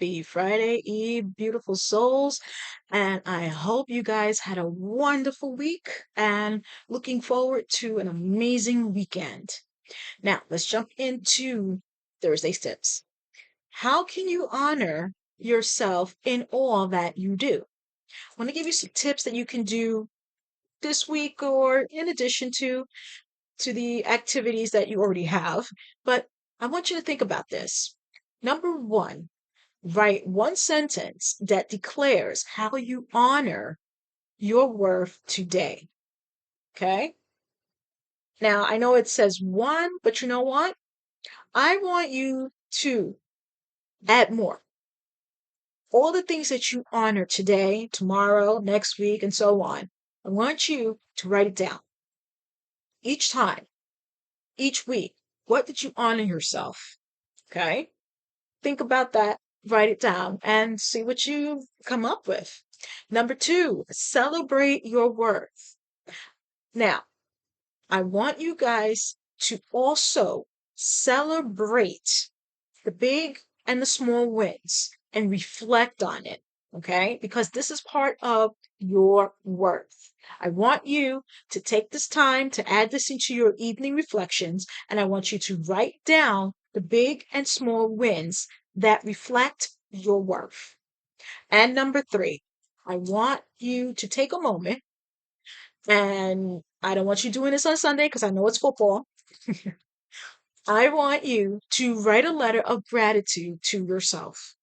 Happy Friday Eve, beautiful souls. And I hope you guys had a wonderful week and looking forward to an amazing weekend. Now, let's jump into Thursday's tips. How can you honor yourself in all that you do? I want to give you some tips that you can do this week or in addition to the activities that you already have. But I want you to think about this. Number one, write one sentence that declares how you honor your worth today. Okay. Now, I know it says one, but you know what? I want you to add more. All the things that you honor today, tomorrow, next week, and so on. I want you to write it down each time, each week. What did you honor yourself? Okay. Think about that, write it down, and see what you come up with. Number two, celebrate your worth. Now, I want you guys to also celebrate the big and the small wins and reflect on it, okay? Because this is part of your worth. I want you to take this time to add this into your evening reflections, and I want you to write down the big and small wins that reflect your worth. And number three, I want you to take a moment, and I don't want you doing this on Sunday because I know it's football. I want you to write a letter of gratitude to yourself.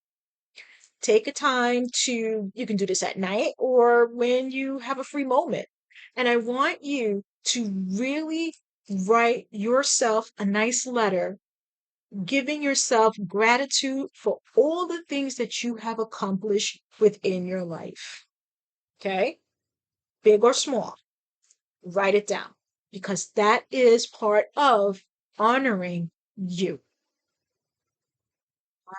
Take a time to, you can do this at night or when you have a free moment. And I want you to really write yourself a nice letter, giving yourself gratitude for all the things that you have accomplished within your life. Okay? Big or small, write it down because that is part of honoring you.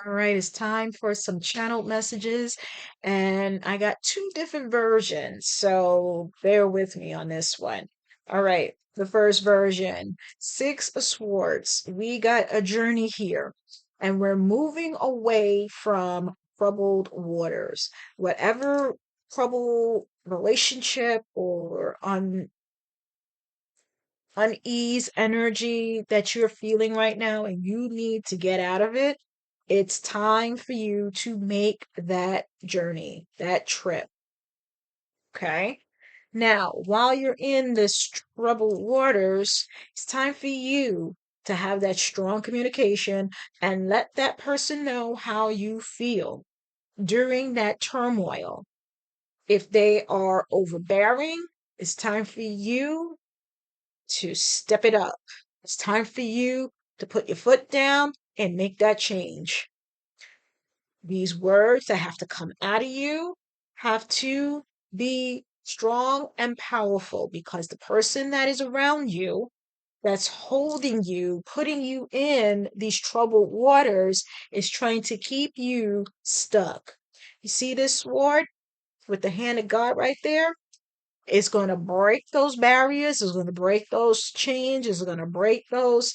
All right, it's time for some channeled messages, and I got two different versions, so bear with me on this one. All right, the first version, Six of Swords. We got a journey here, and we're moving away from troubled waters. Whatever trouble relationship or unease energy that you're feeling right now and you need to get out of it, it's time for you to make that journey, that trip. Okay. Now, while you're in this troubled waters, it's time for you to have that strong communication and let that person know how you feel during that turmoil. If they are overbearing, it's time for you to step it up. It's time for you to put your foot down and make that change. These words that have to come out of you have to be strong and powerful because the person that is around you that's holding you, putting you in these troubled waters, is trying to keep you stuck. You see this sword with the hand of God right there? It's going to break those barriers. It's going to break those chains. It's going to break those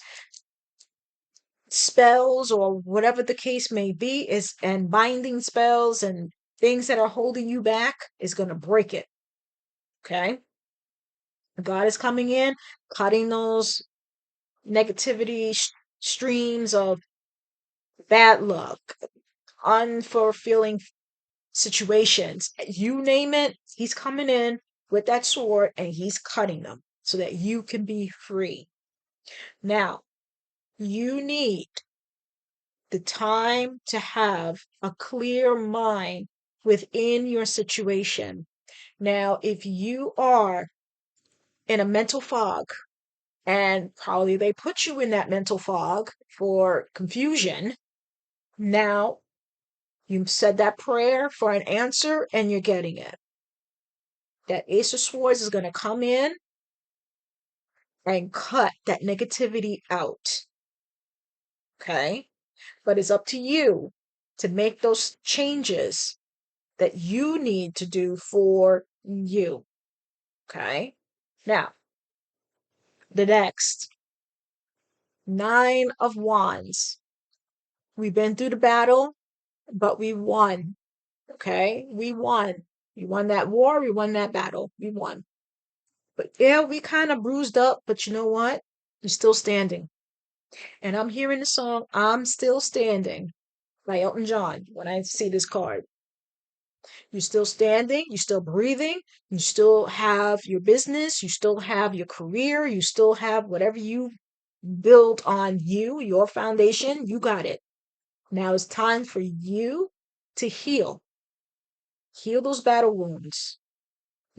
spells or whatever the case may be. Is and binding spells and things that are holding you back is going to break it. Okay. God is coming in, cutting those negativity streams of bad luck, unfulfilling situations. You name it, he's coming in with that sword and he's cutting them so that you can be free. Now, you need the time to have a clear mind within your situation. Now, if you are in a mental fog, and probably they put you in that mental fog for confusion, now you've said that prayer for an answer and you're getting it. That Ace of Swords is going to come in and cut that negativity out. Okay? But it's up to you to make those changes that you need to do for you. Okay? Now, the next Nine of Wands. We've been through the battle. but we won. Okay, we won. We won that war. We won that battle. We won. But yeah, we kind of bruised up. But you know what? You're still standing. And I'm hearing the song "I'm Still Standing" by Elton John when I see this card. You're still standing, you're still breathing, you still have your business, you still have your career, you still have whatever you build on you, your foundation, you got it. Now it's time for you to heal. Heal those battle wounds.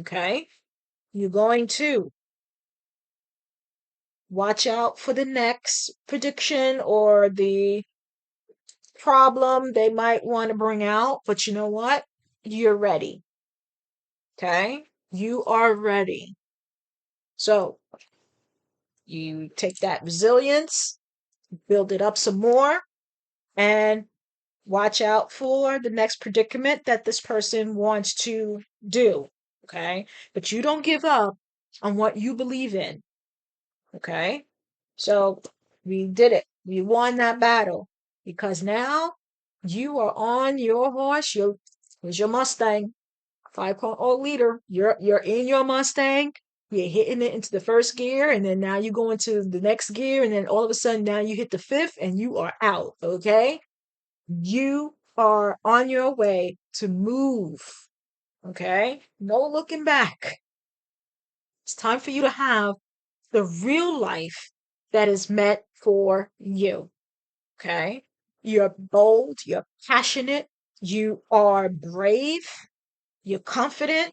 Okay? You're going to watch out for the next prediction or the problem they might want to bring out, but you know what? You're ready. Okay? You are ready. So you take that resilience, build it up some more, and watch out for the next predicament that this person wants to do. Okay? But you don't give up on what you believe in. Okay? So we did it. We won that battle because now you are on your horse. Here's your Mustang. 5.0 liter. You're in your Mustang. You're hitting it into the first gear, and then now you go into the next gear, and then all of a sudden now you hit the fifth, and you are out. Okay, you are on your way to move. Okay, no looking back. It's time for you to have the real life that is meant for you. Okay, you're bold. You're passionate. You are brave. You're confident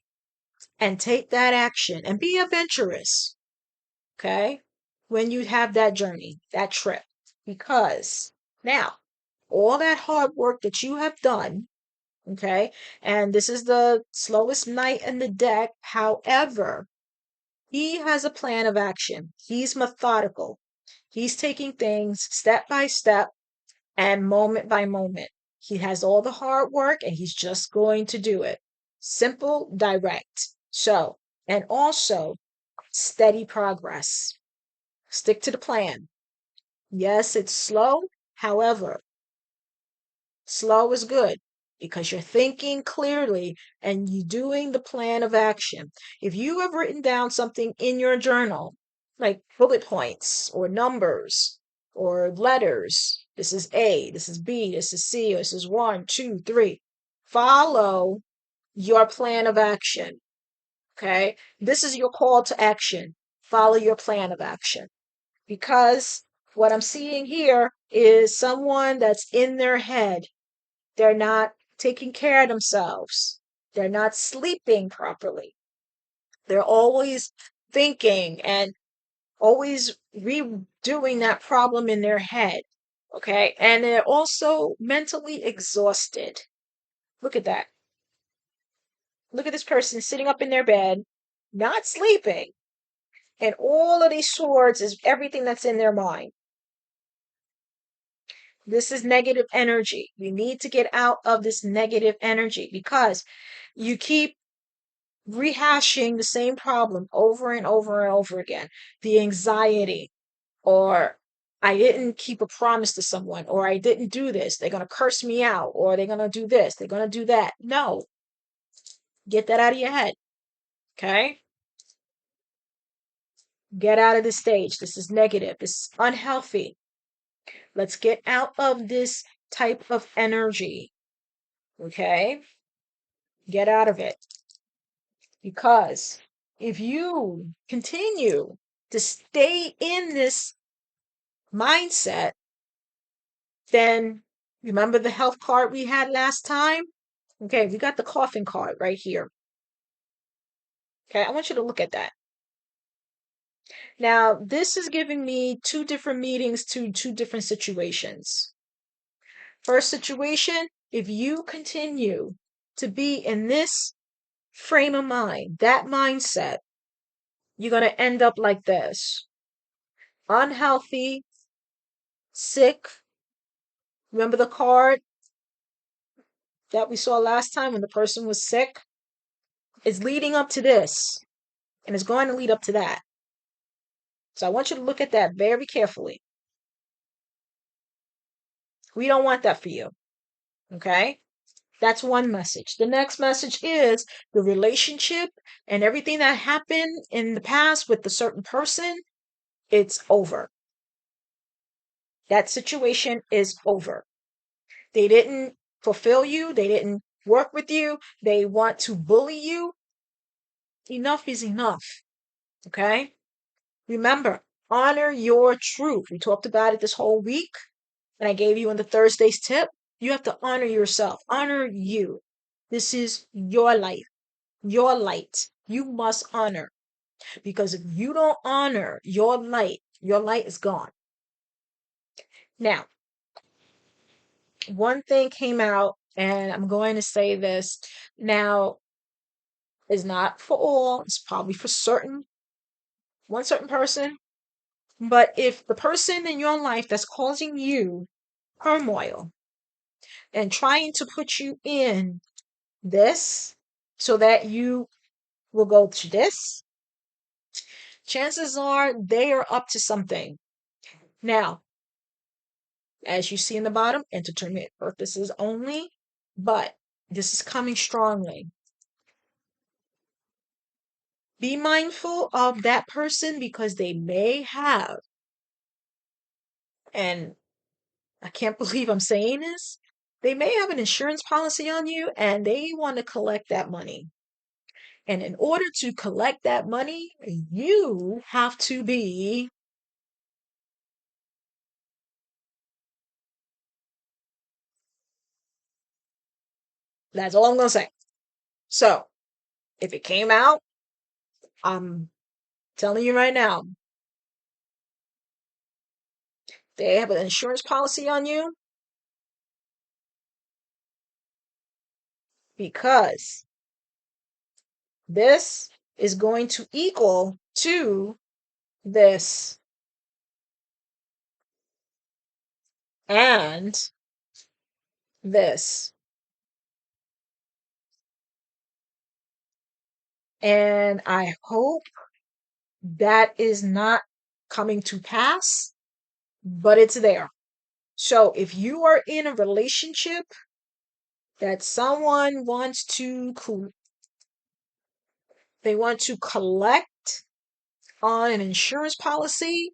and take that action and be adventurous, okay? When you have that journey, that trip. Because now, all that hard work that you have done, okay? And this is the slowest knight in the deck. However, he has a plan of action. He's methodical. He's taking things step by step and moment by moment. He has all the hard work and he's just going to do it. Simple, direct. So, and also steady progress. Stick to the plan. Yes, it's slow. However, slow is good because you're thinking clearly and you're doing the plan of action. If you have written down something in your journal, like bullet points or numbers or letters, this is A, this is B, this is C, this is one, two, three. Follow your plan of action. Okay. This is your call to action. Follow your plan of action because what I'm seeing here is someone that's in their head. They're not taking care of themselves. They're not sleeping properly. They're always thinking and always redoing that problem in their head. Okay. And they're also mentally exhausted. Look at that. Look at this person sitting up in their bed, not sleeping. And all of these swords is everything that's in their mind. This is negative energy. You need to get out of this negative energy because you keep rehashing the same problem over and over and over again. The anxiety, or I didn't keep a promise to someone, or I didn't do this. They're going to curse me out, or they're going to do this, they're going to do that. No, get that out of your head. Okay? Get out of this stage. This is negative. This is unhealthy. Let's get out of this type of energy. Okay? Get out of it. Because if you continue to stay in this mindset, then remember the health card we had last time? Okay, we got the coffin card right here. Okay, I want you to look at that. Now, this is giving me two different meetings to two different situations. First situation, if you continue to be in this frame of mind, that mindset, you're going to end up like this: unhealthy, sick. Remember the card that we saw last time when the person was sick? It's leading up to this, and it's going to lead up to that. So I want you to look at that very carefully. We don't want that for you. Okay. That's one message. The next message is the relationship and everything that happened in the past with the certain person, it's over. That situation is over. They didn't fulfill you, they didn't work with you, they want to bully you. Enough is enough. Okay? Remember, honor your truth. We talked about it this whole week, and I gave you in the Thursday's tip. You have to honor yourself, honor you. This is your life, your light. You must honor because if you don't honor your light is gone. Now, one thing came out, and I'm going to say this now is not for all, it's probably for one certain person. But if the person in your life that's causing you turmoil and trying to put you in this so that you will go to this, chances are they are up to something. Now, as you see in the bottom, entertainment purposes only, but this is coming strongly. Be mindful of that person because they may have, and I can't believe I'm saying this, they may have an insurance policy on you and they want to collect that money. And in order to collect that money, you have to be, that's all I'm going to say. So if it came out, I'm telling you right now, they have an insurance policy on you because this is going to equal to this and this. And I hope that is not coming to pass, but it's there. So if you are in a relationship that someone wants to, they want to collect on an insurance policy,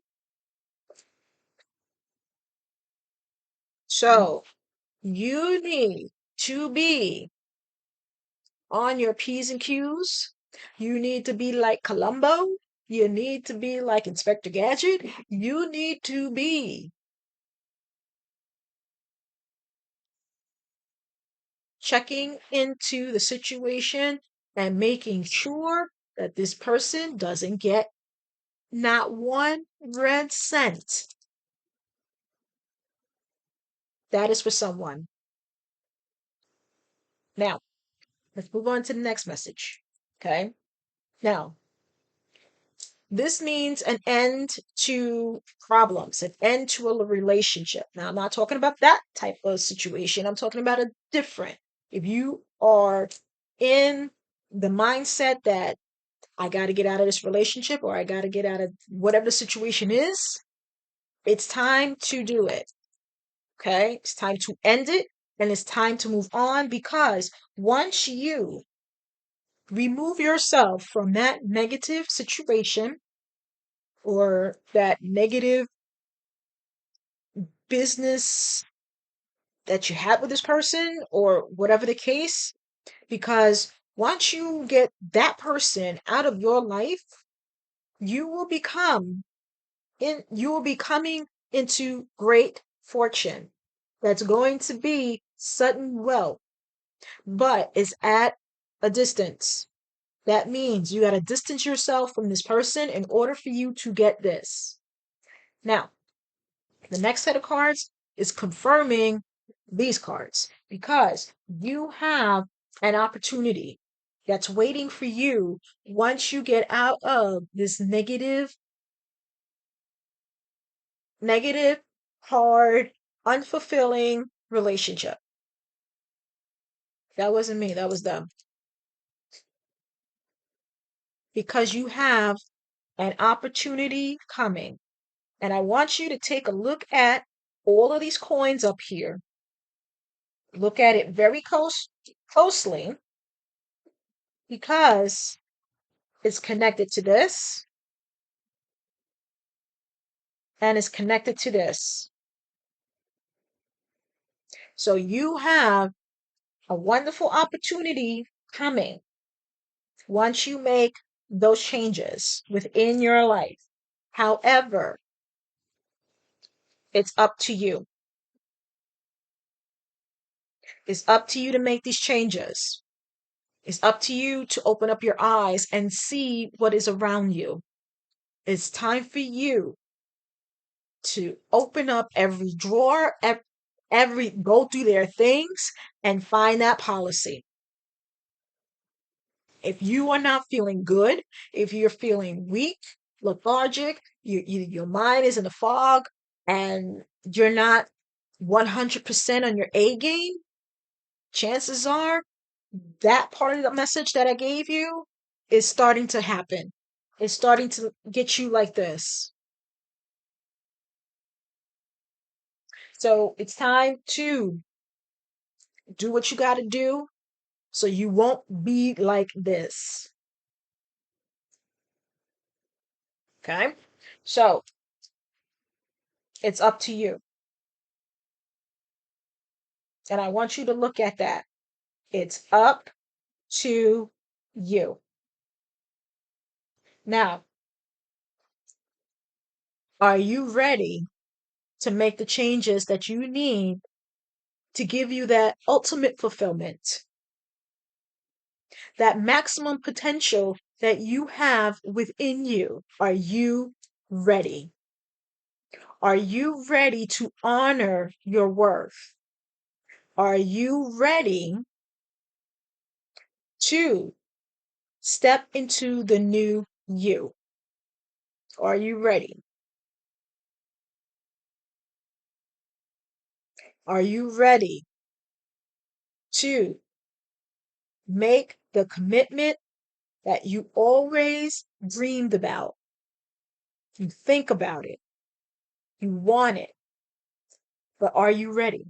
so you need to be on your P's and Q's. You need to be like Columbo. You need to be like Inspector Gadget. You need to be checking into the situation and making sure that this person doesn't get not one red cent. That is for someone. Now, let's move on to the next message. Okay. Now, this means an end to problems, an end to a relationship. Now, I'm not talking about that type of situation. I'm talking about a different. If you are in the mindset that I got to get out of this relationship or I got to get out of whatever the situation is, it's time to do it. Okay? It's time to end it and it's time to move on because once you remove yourself from that negative situation or that negative business that you had with this person or whatever the case, because once you get that person out of your life, you will become you will be coming into great fortune. That's going to be sudden wealth, but it's at a distance. That means you got to distance yourself from this person in order for you to get this. Now, the next set of cards is confirming these cards because you have an opportunity that's waiting for you once you get out of this negative, hard, unfulfilling relationship. That wasn't me, that was them. Because you have an opportunity coming. And I want you to take a look at all of these coins up here. Look at it very closely because it's connected to this and it's connected to this. So you have a wonderful opportunity coming once you make those changes within your life. However, it's up to you. It's up to you to make these changes. It's up to you to open up your eyes and see what is around you. It's time for you to open up every drawer, every go through their things and find that policy. If you are not feeling good, if you're feeling weak, lethargic, your mind is in a fog, and you're not 100% on your A game, chances are that part of the message that I gave you is starting to happen. It's starting to get you like this. So it's time to do what you got to do so you won't be like this. Okay? So it's up to you. And I want you to look at that. It's up to you. Now, are you ready to make the changes that you need to give you that ultimate fulfillment, that maximum potential that you have within you? Are you ready? Are you ready to honor your worth? Are you ready to step into the new you? Are you ready? Are you ready to make the commitment that you always dreamed about? You think about it, you want it, but are you ready?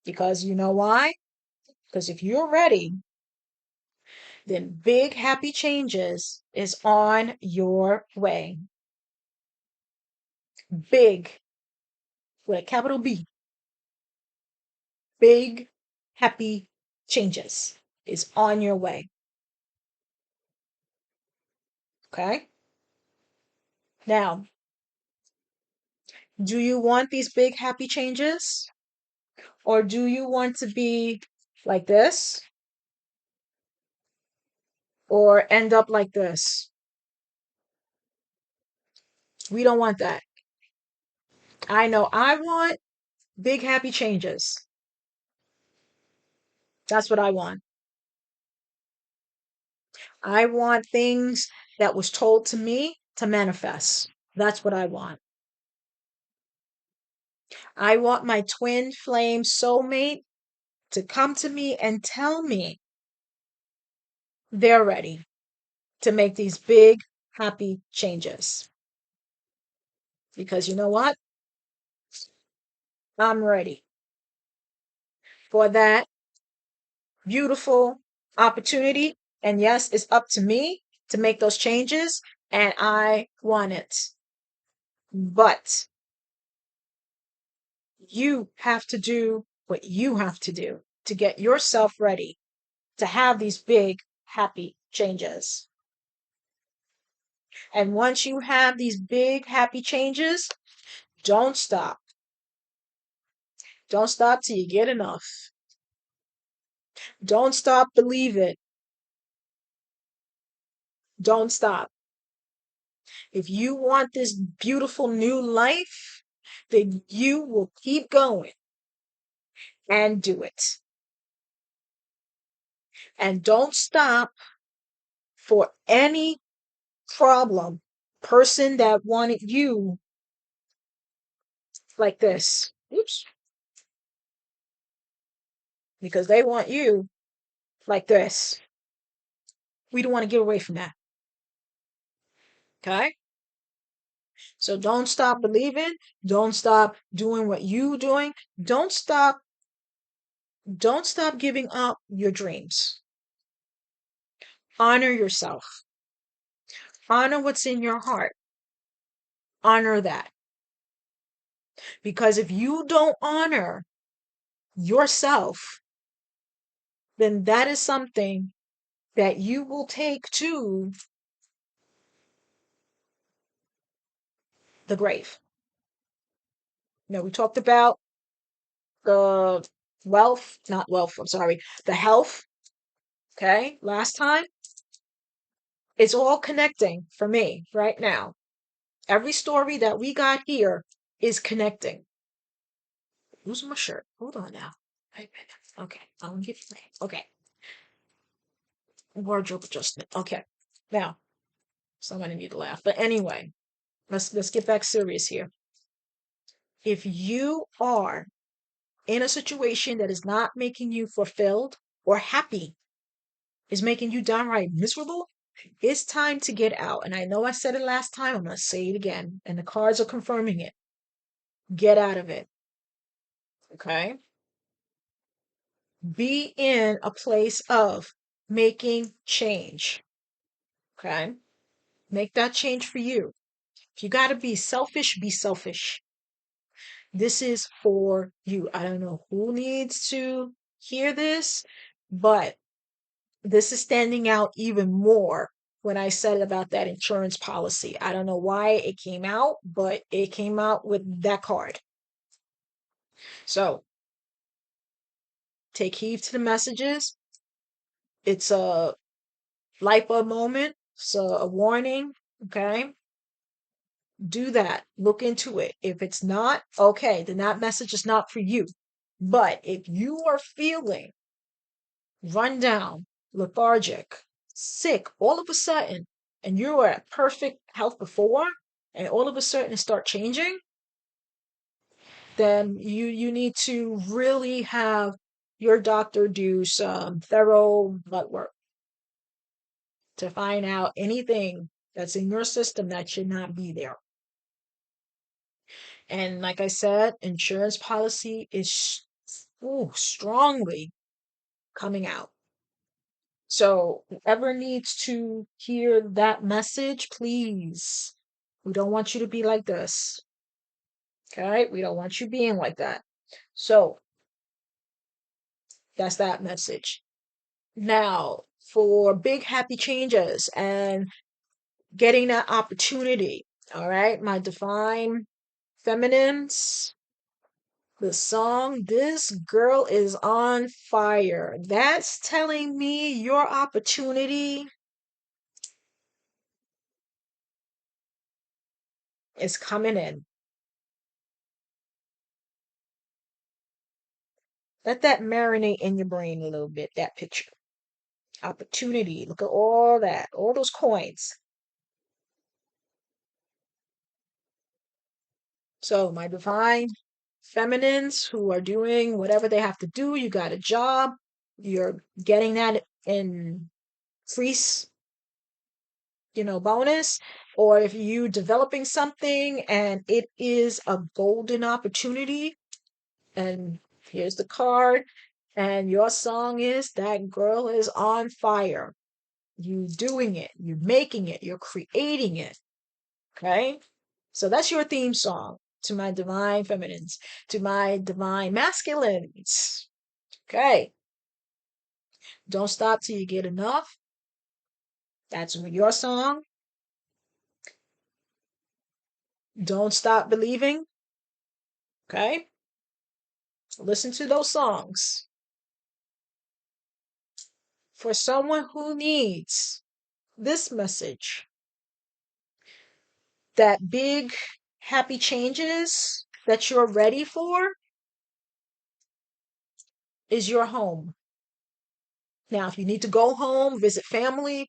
Because you know why? Because if you're ready, then big happy changes is on your way. Big with a capital B. Big happy changes is on your way. Okay? Now, do you want these big happy changes? Or do you want to be like this? Or end up like this? We don't want that. I know I want big happy changes. That's what I want. I want things that was told to me to manifest. That's what I want. I want my twin flame soulmate to come to me and tell me they're ready to make these big, happy changes. Because you know what? I'm ready for that beautiful opportunity. And yes, it's up to me to make those changes, and I want it. But you have to do what you have to do to get yourself ready to have these big, happy changes. And once you have these big, happy changes, don't stop. Don't stop till you get enough. Don't stop, believe it. Don't stop. If you want this beautiful new life, then you will keep going and do it. And don't stop for any problem, person that wanted you like this. Oops. Because they want you like this. We don't want to get away from that. Okay? So don't stop believing. Don't stop doing what you doing. Don't stop. Don't stop giving up your dreams. Honor yourself. Honor what's in your heart. Honor that. Because if you don't honor yourself, then that is something that you will take to the grave. We talked about the not wealth, I'm sorry, the health. Okay. Last time, it's all connecting for me right now. Every story that we got here is connecting. Losing my shirt. Hold on now. Okay. I'll give you that. Okay. Wardrobe adjustment. Okay. Now, somebody need to laugh. But anyway, let's get back serious here. If you are in a situation that is not making you fulfilled or happy, is making you downright miserable, it's time to get out. And I know I said it last time, I'm going to say it again. And the cards are confirming it. Get out of it. Okay? Be in a place of making change. Okay? Make that change for you. If you got to be selfish, be selfish. This is for you. I don't know who needs to hear this, but this is standing out even more when I said about that insurance policy. I don't know why it came out, but it came out with that card. So take heed to the messages. It's a light bulb moment. So a warning. Okay. Do that. Look into it. If it's not, okay, then that message is not for you. But if you are feeling run down, lethargic, sick all of a sudden, and you were at perfect health before, and all of a sudden it start changing, then you need to really have your doctor do some thorough blood work to find out anything that's in your system that should not be there. And like I said, insurance policy is strongly coming out. So whoever needs to hear that message, please. We don't want you to be like this. Okay? We don't want you being like that. So that's that message. Now, for big happy changes and getting that opportunity, all right, my divine feminines, the song This Girl Is on Fire. That's telling me your opportunity is coming in. Let that marinate in your brain a little bit, that picture. Opportunity. Look at all that, all those coins. So, my divine feminines who are doing whatever they have to do, you got a job, you're getting that in increase, bonus, or if you developing something and it is a golden opportunity, and here's the card, and your song is That Girl Is on Fire. You doing it, you're making it, you're creating it. Okay? So that's your theme song to my divine feminines, to my divine masculines. Okay. Don't stop till you get enough. That's your song. Don't stop believing. Okay. Listen to those songs. For someone who needs this message, that big happy changes that you're ready for is your home. Now, if you need to go home, visit family,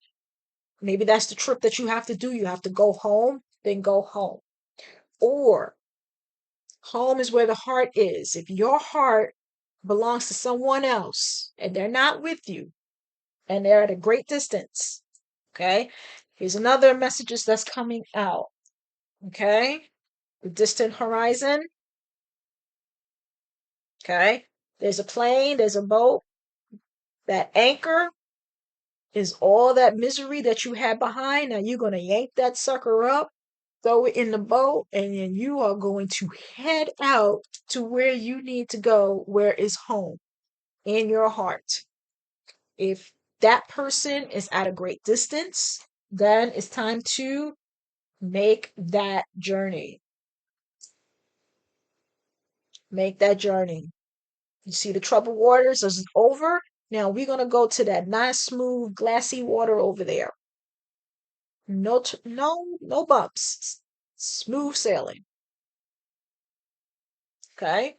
maybe that's the trip that you have to do. You have to go home, then go home. Or home is where the heart is. If your heart belongs to someone else and they're not with you and they're at a great distance, okay? Here's another messages that's coming out. Okay. The distant horizon. Okay. There's a plane, there's a boat. That anchor is all that misery that you had behind. Now you're going to yank that sucker up, throw it in the boat, and then you are going to head out to where you need to go, where is home in your heart. If that person is at a great distance, then it's time to make that journey. Make that journey. You see the troubled waters is over. Now we're going to go to that nice, smooth, glassy water over there. No bumps. Smooth sailing. Okay?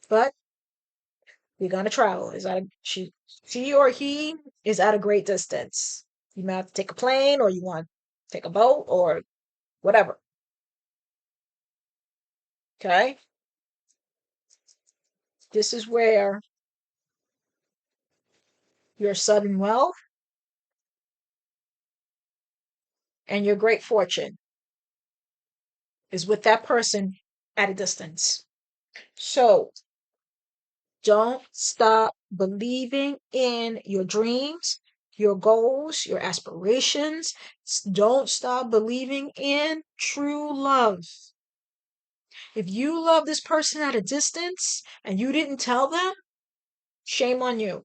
But we're gonna travel. Is that she or he is at a great distance. You might have to take a plane or you want to take a boat or whatever. Okay? This is where your sudden wealth and your great fortune is with that person at a distance. So don't stop believing in your dreams, your goals, your aspirations. Don't stop believing in true love. If you love this person at a distance and you didn't tell them, shame on you.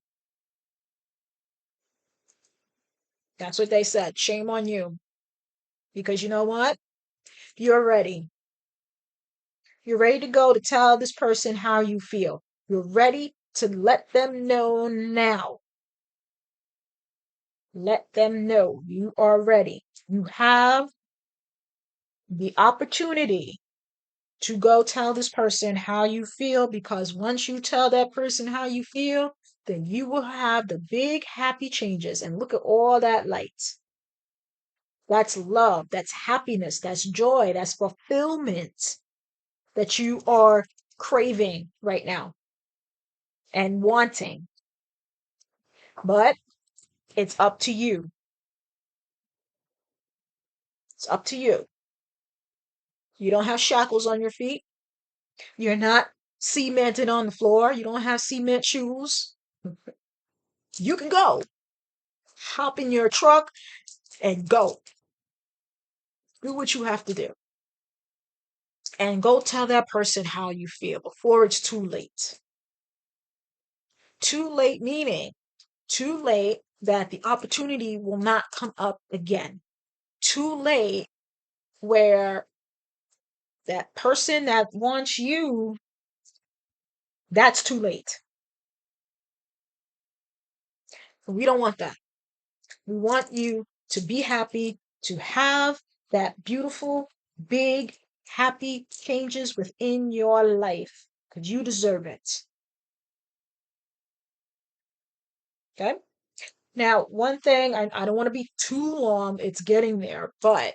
That's what they said. Shame on you. Because you know what? You're ready. You're ready to go to tell this person how you feel. You're ready to let them know now. Let them know you are ready. You have the opportunity to go tell this person how you feel, because once you tell that person how you feel, then you will have the big happy changes. And look at all that light. That's love, that's happiness, that's joy, that's fulfillment that you are craving right now and wanting. But it's up to you. It's up to you. You don't have shackles on your feet. You're not cemented on the floor. You don't have cement shoes. You can go. Hop in your truck and go. Do what you have to do. And go tell that person how you feel before it's too late. Too late meaning too late that the opportunity will not come up again. Too late where that person that wants you, that's too late. We don't want that. We want you to be happy, to have that beautiful, big, happy changes within your life because you deserve it. Okay? Now, one thing, I don't want to be too long, it's getting there, but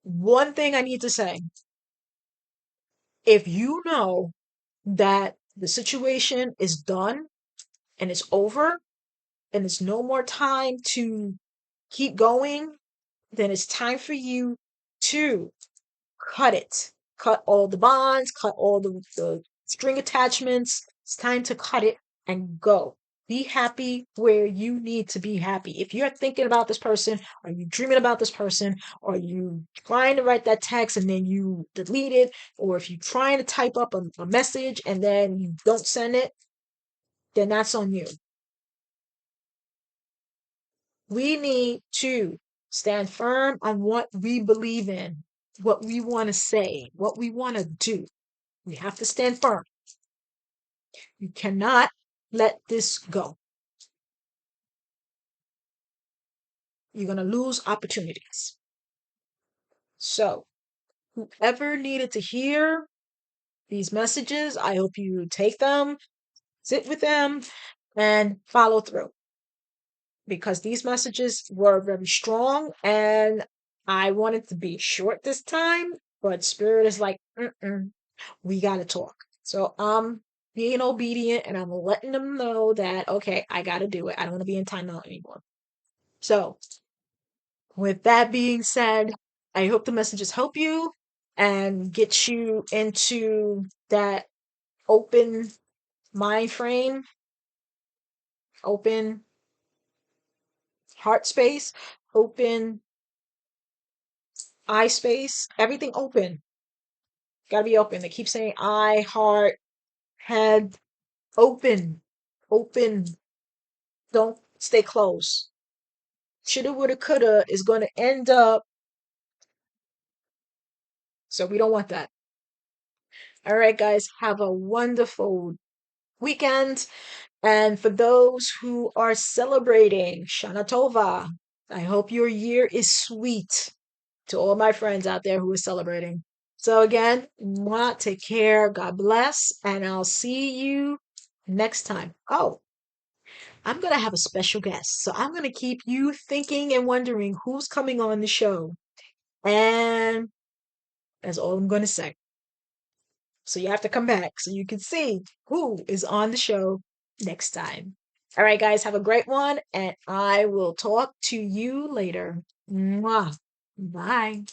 one thing I need to say, if you know that the situation is done and it's over and it's no more time to keep going, then it's time for you to cut it. Cut all the bonds, cut all the string attachments. It's time to cut it and go. Be happy where you need to be happy. If you're thinking about this person, are you dreaming about this person, are you trying to write that text and then you delete it, or if you're trying to type up a message and then you don't send it, then that's on you. We need to stand firm on what we believe in, what we want to say, what we want to do. We have to stand firm. You cannot let this go. You're going to lose opportunities. So, whoever needed to hear these messages, I hope you take them, sit with them, and follow through. Because these messages were very strong and I wanted to be short this time, but Spirit is like, we got to talk. So I'm being obedient and I'm letting them know that, okay, I got to do it. I don't want to be in timeout anymore. So With that being said, I hope the messages help you and get you into that open mind frame, open heart space, open eye space, everything open. Gotta be open. They keep saying eye, heart, head, open, open. Don't stay closed. Shoulda, woulda, coulda is going to end up. So we don't want that. All right, guys, have a wonderful weekend. And for those who are celebrating Shana Tova, I hope your year is sweet to all my friends out there who are celebrating. So again, mwah, take care, God bless, and I'll see you next time. Oh, I'm going to have a special guest. So I'm going to keep you thinking and wondering who's coming on the show. And that's all I'm going to say. So you have to come back so you can see who is on the show next time. All right, guys, have a great one, and I will talk to you later. Mwah. Bye.